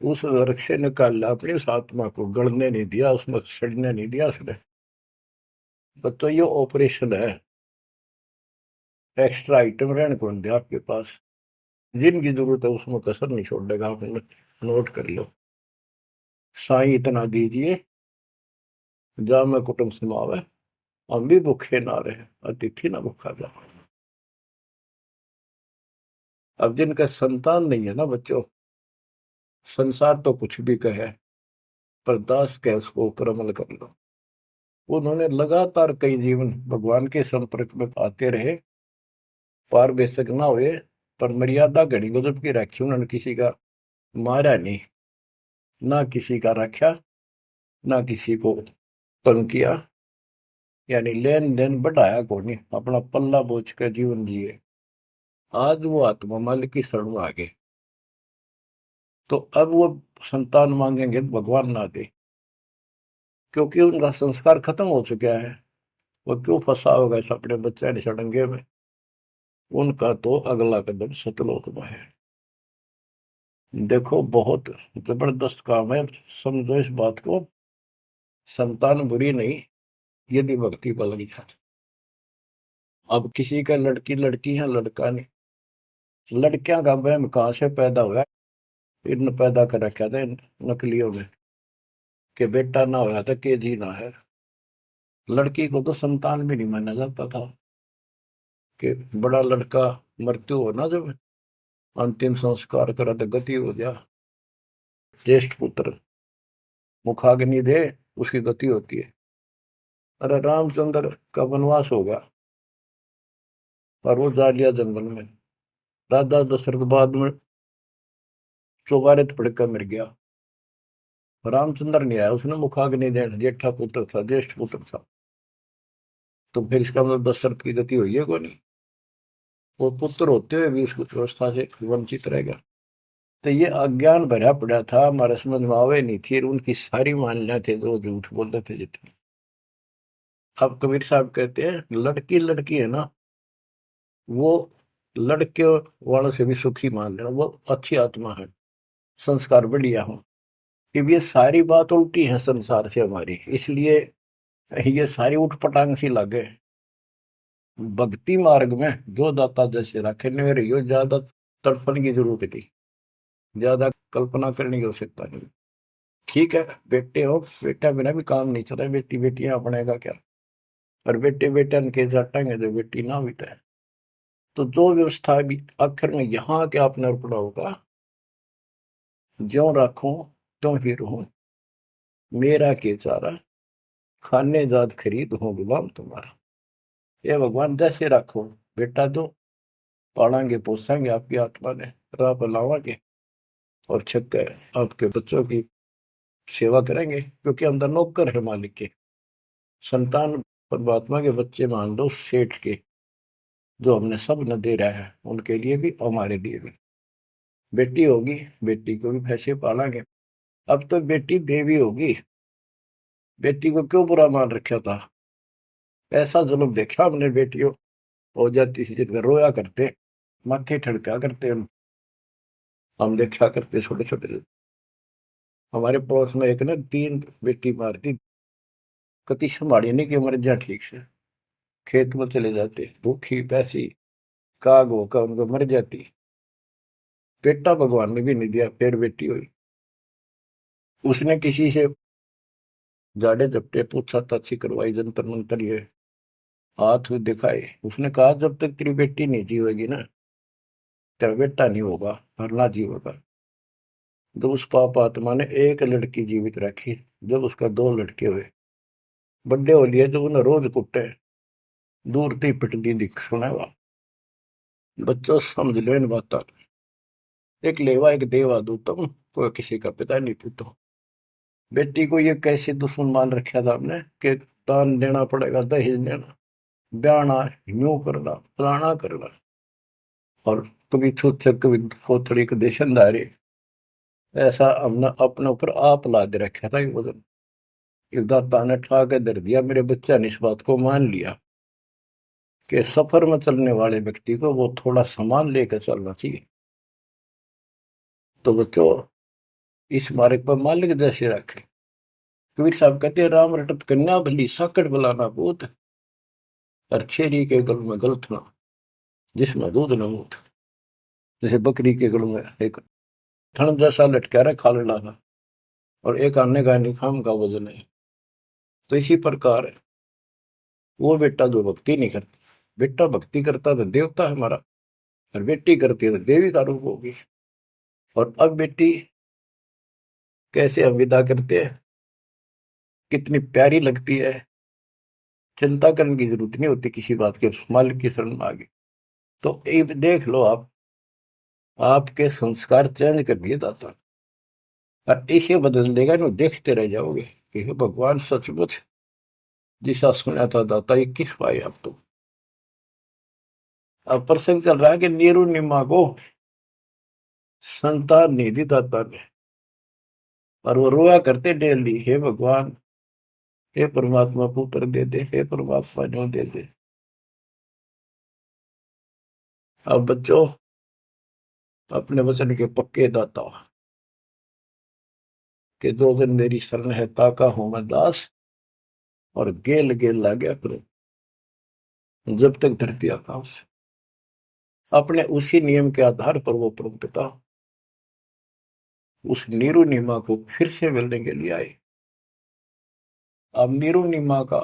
उस नरक से निकाला अपनी उस आत्मा को, गड़ने नहीं दिया, उसमें सड़ने नहीं दिया उसने। तो ये ऑपरेशन है। एक्स्ट्रा आइटम रहने को नहीं दिया आपके पास, जिनकी जरूरत है उसमें कसर नहीं छोड़ेगा। आप नोट कर लो। साईं इतना दीजिए, जा मैं कुटुंब समावे, हम भी भूखे ना रहे, अतिथि ना भूखा जा। अब जिनका संतान नहीं है ना बच्चों, संसार तो कुछ भी कहे, पर दास के उसको ऊपर अमल कर लो। उन्होंने लगातार कई जीवन भगवान के संपर्क में आते रहे, पार बेशक ना हुए, पर मर्यादा घड़ी गजब की रखी उन्होंने। किसी का मारा नहीं, ना किसी का रखा, ना किसी को तंग किया, यानी लेन देन बढ़ाया को नहीं, अपना पल्ला बोझ कर जीवन जिए। आज वो आत्मा मालिक की शरण में आ गए, तो अब वो संतान मांगेंगे तो भगवान ना दे, क्योंकि उनका संस्कार खत्म हो चुका है। वो क्यों फंसा होगा इस अपने बच्चे ने सड़ंगे में। उनका तो अगला कदम सतलोक में है। देखो बहुत जबरदस्त काम है, समझो इस बात को। संतान बुरी नहीं, यदि भक्ति पर लग जाती। अब किसी का लड़की लड़की है, लड़का नहीं। लड़कियां का वहम कहाँ से पैदा हुआ? इन पैदा कर रखा था इन नकलियों में, कि बेटा ना होया था के जी ना है। लड़की को तो संतान भी नहीं माना जाता था, कि बड़ा लड़का मृत्यु हो ना, जब अंतिम संस्कार करा तो गति हो गया। ज्येष्ठ पुत्र मुखाग्नि दे, उसकी गति होती है। अरे रामचंद्र का वनवास होगा और वो जा लिया जंगल में। राजा दशरथ बाद में चौबारे पड़कर मर गया। रामचंद्र नहीं आया, उसने मुखाग्नि दे, जेठा पुत्र था, ज्येष्ठ पुत्र था। तो फिर इसका मतलब दशरथ की गति हुई है को नहीं? वो पुत्र होते हुए भी उस व्यवस्था से वंचित रह गया। तो ये अज्ञान भरा पड़ा था, हमारे समझ में आवे नहीं थी। उनकी सारी मान्यता थे जो झूठ बोलते थे जितने। अब कबीर साहब कहते हैं लड़की लड़की है ना, वो लड़के वालों से भी सुखी मान लेना, वो अच्छी आत्मा है, संस्कार बढ़िया हो। अब ये सारी बात उल्टी है संसार से हमारी, इसलिए ये सारी उठपटांग सी लगे। भक्ति मार्ग में जो दाता जैसे रखे मेरे, यो ज्यादा तड़पने की जरूरत थी, ज्यादा कल्पना करने की आवश्यकता नहीं। ठीक है, बेटे हो, बेटा बिना भी काम नहीं चला, बेटी बेटियां अपने का क्या। और बेटे बेटा के जाटेंगे जो बेटी ना भी तय। तो जो व्यवस्था भी आखिर में यहाँ के आपने अर्पणा होगा, ज्यो राखूं त्यों ही रहूं, मेरा के चारा, खाने जात खरीद हूं गुलाम तुम्हारा। ये भगवान जैसे रखो, बेटा दो, पालेंगे पोसेंगे आपकी आत्मा ने, राह पर लावांगे, और छक आपके बच्चों की सेवा करेंगे, क्योंकि हम तो नौकर है मालिक के। संतान परमात्मा के बच्चे मान लो, सेठ के, जो हमने सब न दे रहा है, उनके लिए भी हमारे लिए भी। बेटी होगी, बेटी को भी पैसे पालेंगे। अब तो बेटी देवी होगी, बेटी को क्यों बुरा मान रखा था? ऐसा जुल्म देखा हमने, बेटियों हो जाती थी जिनका रोया करते, माथे ठड़का करते हम देखा करते छोटे छोटे। हमारे पड़ोस में एक ने 3 बेटी मार दी, कति संभाली नहीं कि मर जा ठीक से। खेत में चले जाते भूखी पैसी, काग होकर उनको मर जाती। बेटा भगवान ने भी नहीं दिया, फिर बेटी हुई। उसने किसी से जाड़े झपटे पूछा ताछी करवाई, जंतर मंतर ये हाथ दिखाए। उसने कहा जब तक तेरी बेटी नहीं जीवेगी ना, तेरा बेटा नहीं होगा और ना जीवेगा। जब उस पाप आत्मा ने एक लड़की जीवित रखी, जब उसका 2 लड़के हुए, बड्डे हो लिए, जब उन्हें रोज कुटे, दूर थी पिटती दिख सुना वा। बच्चों समझ लो इन बात। एक लेवा एक देवा दूतम, कोई किसी का पिता नहीं पूतो। बेटी को ये कैसे दुश्मन मान रखा था हमने, कि दान देना पड़ेगा, दहेज देना, ब्याना, यूं करना, फलाना करना, और कभी छूत कभी थोड़ी को देशनदारी। ऐसा हमने अपने ऊपर आप लाद रखा था। वजन दाता ने ठा के दर दिया, मेरे बच्चा ने इस बात को मान लिया कि सफर में चलने वाले व्यक्ति को वो थोड़ा सामान लेकर चलना चाहिए। तो बच्चों, इस मार्ग पर मालिक जैसे रखे। कबीर साहब कहते हैं, राम रटत कन्या भली साकट बुलाना पूत, और छेरी के गल में गलथना जिसमें दूध न मूत। जैसे बकरी के गल में एक थन जैसा लटका रहा खाल डाला, और एक आने का निखाम का वजन है। तो इसी प्रकार वो बेटा जो भक्ति नहीं करता, बेटा भक्ति करता तो देवता है हमारा, और बेटी करती है तो देवी का रूप होगी। और अब बेटी कैसे हम विदा करते हैं, कितनी प्यारी लगती है, चिंता करने की जरूरत नहीं होती किसी बात के, मालिक की शरण में आ गई तो एक देख लो आप, आपके संस्कार चेंज कर दिए दाता, और इसे बदल देगा ना, देखते रह जाओगे कि हे भगवान सचमुच जिसा सुना था दाता ये किस पाए आप तो। अब प्रसंग चल रहा है कि नीरू निमा को संतान नहीं दी दाता ने, और वो रोया करते डेली, हे भगवान, हे परमात्मा पुत्र दे दे, हे परमात्मा जो दे दे। अब बच्चों अपने वचन के पक्के दाता, कि दो दिन मेरी शरण है ताका हूं मैं दास, और गेल गेल ला गया करो जब तक धरती आकाश। अपने उसी नियम के आधार पर वो परम पिता उस नीरू नीमा को फिर से मिलने के लिए आए। अब नीरू नीमा का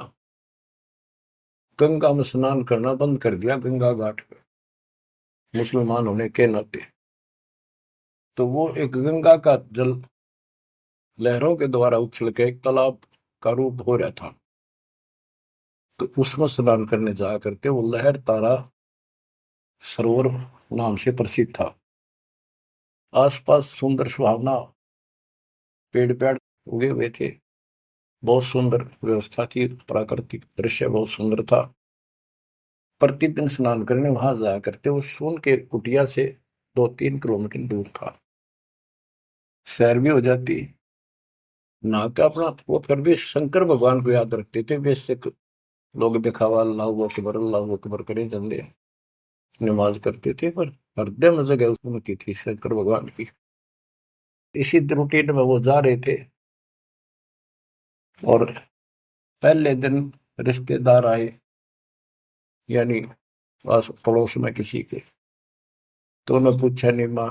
गंगा में स्नान करना बंद कर दिया, गंगा घाट पे मुसलमान होने के नाते। तो वो एक गंगा का जल लहरों के द्वारा उछल के एक तालाब का रूप हो रहा था, तो उसमें स्नान करने जाया करते। वो लहर तारा सरोवर नाम से प्रसिद्ध था। आसपास सुंदर सुहावना पेड़ पेड़ उगे हुए थे, बहुत सुंदर व्यवस्था थी, प्राकृतिक दृश्य बहुत सुंदर था। प्रतिदिन स्नान करने वहां जाया करते। वो सोन के कुटिया से 2-3 किलोमीटर दूर था, सैर भी हो जाती, नहा के अपना वो फिर भी शंकर भगवान को याद रखते थे। बेशक लोग दिखावा अल्लाह अकबर करे चंदे नमाज करते थे, पर हृदय में जगह उनकी थी शंकर भगवान की। इसी रूटीन में वो जा रहे थे, और पहले दिन रिश्तेदार आए, यानी पास पड़ोस में किसी के। तो उन्होंने पूछा, नहीं माँ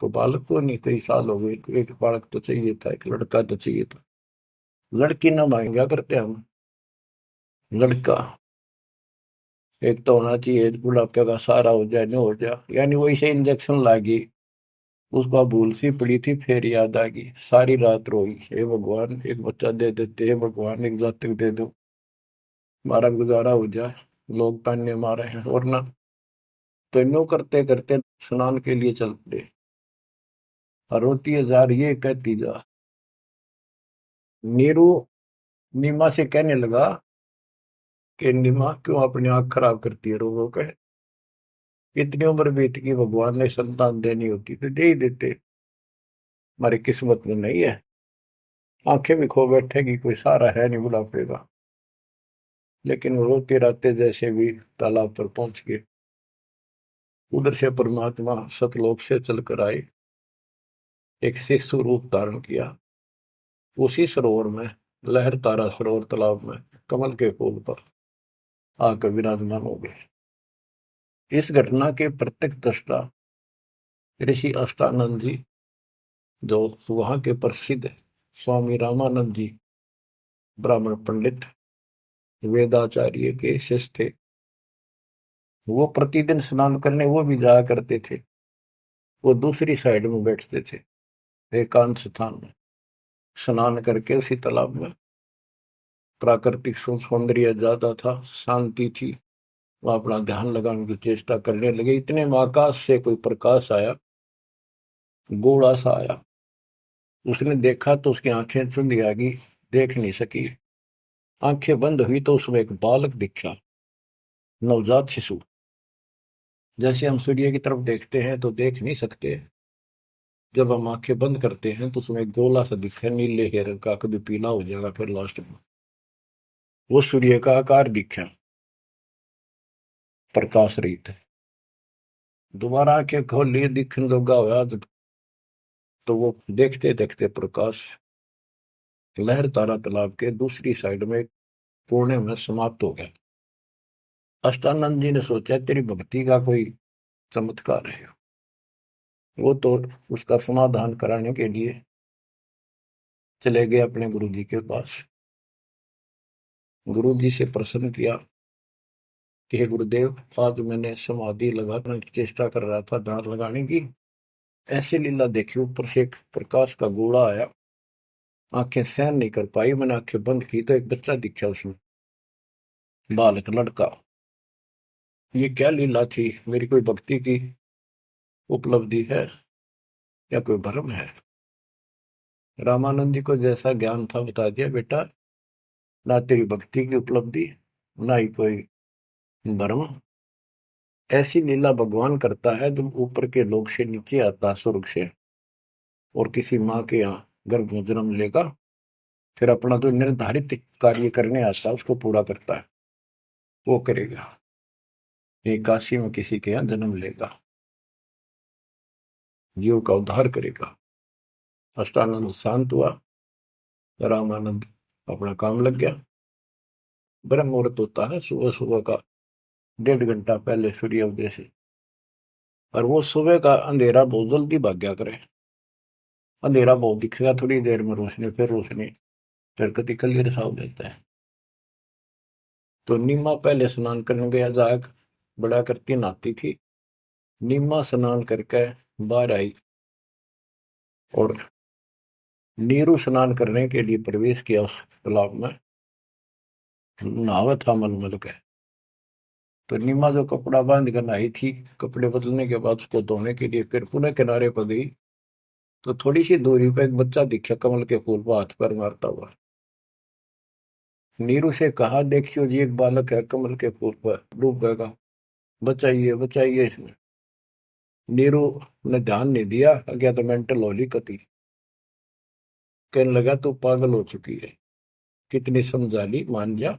को बालक को नहीं, कई साल हो गए, एक बालक तो चाहिए था, एक लड़का तो चाहिए था। लड़की ना मांगा करते हम, लड़का एक तो होना चाहिए, बुढ़ापे का सहारा हो जाए, नहीं हो जाए। यानी वही से इंजेक्शन लागी, उसका भूल सी पड़ी थी, फिर याद आ गई, सारी रात रोई, हे भगवान एक बच्चा दे देते, हे भगवान एक जातक दे दो, हमारा गुजारा हो जाए, लोग ताने मारे हैं। और ना तो नो करते करते स्नान के लिए चल पड़े, और रोती है जा रही है, कहती जा। नीरू नीमा से कहने लगा कि नीमा क्यों अपनी आंख खराब करती है, रो के इतनी उम्र बीत गई, भगवान ने संतान देनी होती तो दे ही देते, हमारी किस्मत में नहीं है, आंखें भी खो बैठेगी, कोई सहारा है नहीं बुढ़ापे का। लेकिन वो रोते रहते जैसे भी तालाब पर पहुंच गए। उधर से परमात्मा सतलोक से चलकर आए, एक शिशु रूप धारण किया, उसी सरोवर में, लहर तारा सरोवर तालाब में कमल के फूल पर आकर विराजमान हो गए। इस घटना के प्रत्यक्ष दृष्टा ऋषि अष्टानंद जी, जो वहां के प्रसिद्ध स्वामी रामानंद जी ब्राह्मण पंडित वेदाचार्य के शिष्य थे, वो प्रतिदिन स्नान करने वो भी जाया करते थे। वो दूसरी साइड में बैठते थे, एकांत स्थान में, स्नान करके उसी तालाब में। प्राकृतिक सौंदर्य ज्यादा था, शांति थी, वो अपना ध्यान लगाने की चेष्टा करने लगे। इतने में आकाश से कोई प्रकाश आया, गोला सा आया। उसने देखा तो उसकी आंखें चुंधी आ गई, देख नहीं सकी। आंखें बंद हुई तो उसमें एक बालक दिखा, नवजात शिशु। जैसे हम सूर्य की तरफ देखते हैं तो देख नहीं सकते, जब हम आंखें बंद करते हैं तो उसमें गोला सा दिखा, नीले रंग का, कभी पीला हो जाएगा फिर लास्ट में वो सूर्य का आकार दिखा, प्रकाश रहित। दोबारा आंखें खोल लिए, दिखने लगा हुआ तो वो देखते देखते प्रकाश लहर तारा तालाब के दूसरी साइड में कोने में समाप्त हो गया। अष्टानंद जी ने सोचा तेरी भक्ति का कोई चमत्कार है। वो तो उसका समाधान कराने के लिए चले गए अपने गुरु जी के पास। गुरु जी से प्रश्न किया कि हे गुरुदेव, आज मैंने समाधि लगाने की चेष्टा कर रहा था, ध्यान लगाने की, ऐसी लीला देखी, ऊपर से एक प्रकाश का गोला आया, आंखें सहन नहीं कर पाई, मैंने आंखें बंद की तो एक बच्चा दिखा उसमें, बालक लड़का। ये क्या लीला थी? मेरी कोई भक्ति की उपलब्धि है या कोई भ्रम है? रामानंद जी को जैसा ज्ञान था बता दिया, बेटा ना तेरी भक्ति की उपलब्धि, ना ही कोई भ्रम। ऐसी लीला भगवान करता है जब ऊपर के लोक से नीचे आता है, स्वर्ग से, और किसी माँ के यहाँ गर्भ में जन्म लेगा, फिर अपना जो निर्धारित कार्य करने आता है उसको पूरा करता है, वो करेगा। ये काशी में किसी के यहाँ जन्म लेगा, जीव का उद्धार करेगा। अष्टानंद शांत हुआ, रामानंद अपना काम लग गया। ब्रह्म मुहूर्त होता है सुबह सुबह का, 1.5 घंटा पहले सूर्योदय से, और वो सुबह का अंधेरा बहुत जल्दी भाग गया करे। अंधेरा बहुत दिखेगा, थोड़ी देर में रोशनी, फिर रोशनी, फिर कति क्लियर सा हो जाता है। तो नीमा पहले स्नान करने गया, जाग बड़ा करती नहाती थी। नीमा स्नान करके बाहर आई और नीरू स्नान करने के लिए प्रवेश किया उस तालाब में, नहावा था मलमल के। तो नीमा जो कपड़ा बांध कर नहाई थी, कपड़े बदलने के बाद उसको धोने के लिए फिर पुनः किनारे पर गई, तो थोड़ी सी दूरी पर एक बच्चा दिखा कमल के फूल पर हाथ पर मारता हुआ। नीरू से कहा, देखियो जी एक बालक है कमल के फूल पर डूब गएगा, बचाइए बचाइए इसमें। नीरू ने ध्यान नहीं दिया, गया तो मेंटल होली कती, कहने लगा तू पागल हो चुकी है, कितनी समझा ली, मान जा।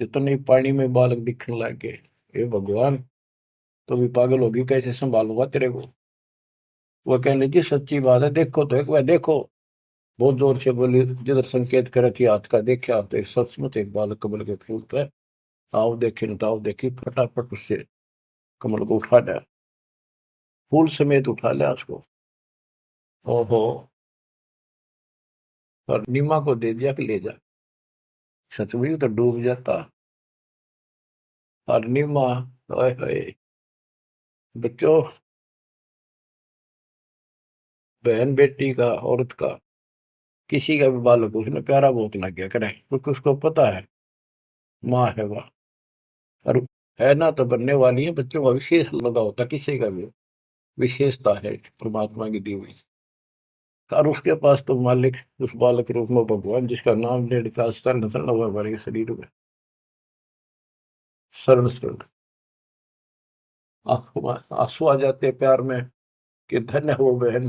जितने ही पानी में बालक दिखने लग गए, हे भगवान, तो भी पागल होगी, कैसे संभालूंगा तेरे को? वह कहने लगी सच्ची बात है, देखो तो एक बार देखो। बहुत जोर से बोली, जिधर संकेत करे थी हाथ का, देखा तो एक सचमुच एक बालक कमल के फूल पे, आओ देखे न ताओ देखी, फटाफट उससे कमल को उठा लिया, फूल समेत उठा लिया उसको। ओहो, और नीमा को दे दिया कि ले जा। सच में तो डूब जाता। और नीमा, हाय हाय, बच्चों, बहन बेटी का, औरत का, किसी का भी बालक उसने प्यारा बहुत लग गया करे, क्योंकि उसको पता है माँ है वह, और है ना तो बनने वाली है। बच्चों का विशेष लगा होता, किसी का भी विशेषता है परमात्मा की दी हुई। और उसके पास तो मालिक उस बालक रूप में भगवान, जिसका नाम ले लिखा शरण शरण हुआ हमारे शरीर में, शरण शरण। आंसू आ जाते हैं प्यार में कि धन्य है वो बहन,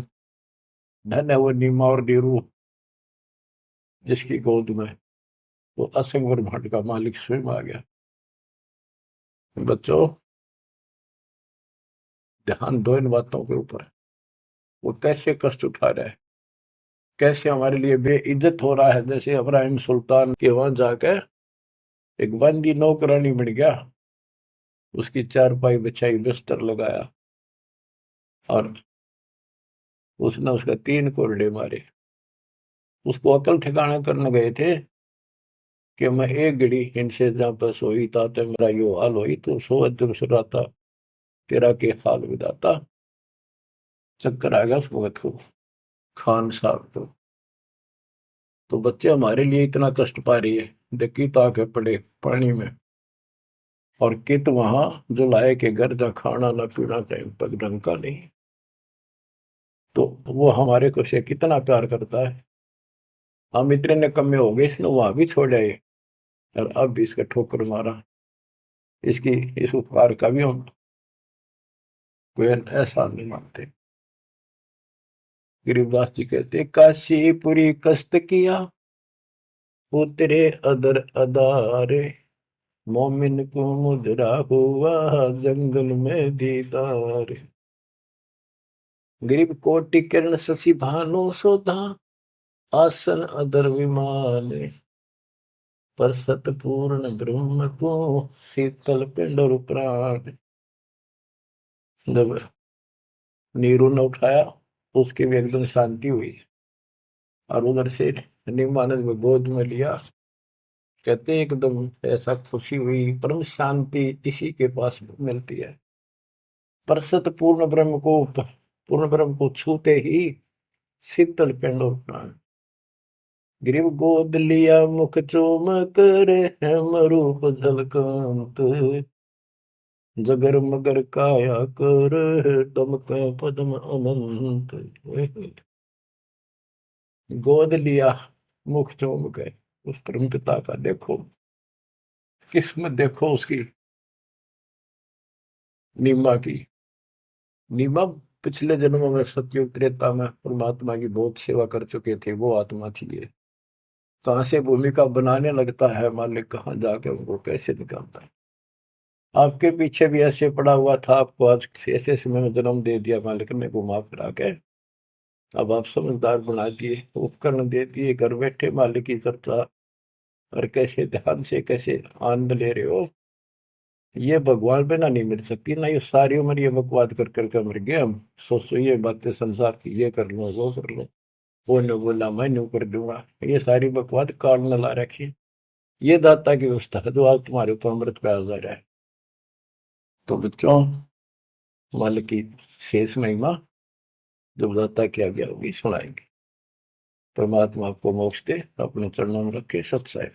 धन्य है वो नीमा और नीरू, जिसकी गोद में वो असंग ब्रह्मांड का मालिक स्वयं आ गया। बच्चों, ध्यान दो इन बातों के ऊपर। वो कैसे कष्ट उठा रहा है, कैसे हमारे लिए बेइज्जत हो रहा है। जैसे इब्राहिम सुल्तान के वहां जाकर एक बंदी नौकरानी बन गया, उसकी चारपाई बिछाई, बिस्तर लगाया, और उसने उसका 3 कोरडे मारे। उसको अकल ठिकाना करने गए थे कि मैं एक घड़ी इनसे जहाँ पर सोई था तो मेरा यो हाल हुई, तो सो दिन सुराता तेरा के हाल विदाता। चक्कर आ गया उस वक्त को, खान साहब को। तो बच्चे हमारे लिए इतना कष्ट पा रही है, देखी ताके पड़े पानी में, और कित वहां जो लाए के घर जा, खाना ना पीना टाइम पर ढंग का नहीं। तो वो हमारे को से कितना प्यार करता है। हम इतने निकम्मे हो गए, इसने वहां भी छोड़ आए, और अब भी इसका ठोकर मारा। इसकी इस उपकार का भी हम कोई एहसान नहीं मानते। गरीबदास जी कहते, काशीपुरी कष्ट किया उतरे अदर अदारे, मोमिन को मुजरा हुआ जंगल में दीदार। गरीब कोटि किरण शशि भानु सोधा, आसन अदर विमान, पर सतपूर्ण ब्रह्म को शीतल पिंड और प्राण। जब नीरू ने उठाया तो उसकी भी एकदम शांति हुई, और उधर से निमानंद में गोद में लिया। कहते एकदम ऐसा खुशी हुई, परम शांति इसी के पास मिलती है। पर सतपूर्ण पूर्ण ब्रह्म को छूते ही शीतल पिंड और प्राण। ग्रीव गोद लिया मुख चूम कर, हेम रूप झलकांत, जगर मगर काया कर, दमक पद्म अनंत। गोद लिया मुख चूम के उस परम पिता का देखो, किस्मत देखो उसकी, नीमा की। नीमा पिछले जन्मों में सतयुग त्रेता में परमात्मा की बहुत सेवा कर चुके थे, वो आत्मा थी ये। कहां से भूमिका बनाने लगता है मालिक, कहाँ जाके उनको कैसे निकालता है। आपके पीछे भी ऐसे पड़ा हुआ था, आपको आज ऐसे समय में जन्म दे दिया मालिक ने घुमा फिरा के। अब आप समझदार बना दिए, उपकरण दे दिए, घर बैठे मालिक की चर्चा, और कैसे ध्यान से कैसे आनंद ले रहे हो। ये भगवान पे ना नहीं मिल सकती ना, ये सारी उम्र ये बकवाद कर करके मर गए हम। सोचो ये बातें संसार की, ये कर लो वो कर लो, वो ने बोला मैं न्यू कर दूंगा, ये सारी बकवाद काल न ला रखी। ये दाता की व्यवस्था है जो आज तुम्हारे ऊपर अमृत पे आ रहा है। तो बच्चों, मालिक की शेष महिमा जब दाता की आज्ञा होगी सुनाएंगे। परमात्मा आपको मोक्ष दे, अपने चरणों में रखे। सत्साई।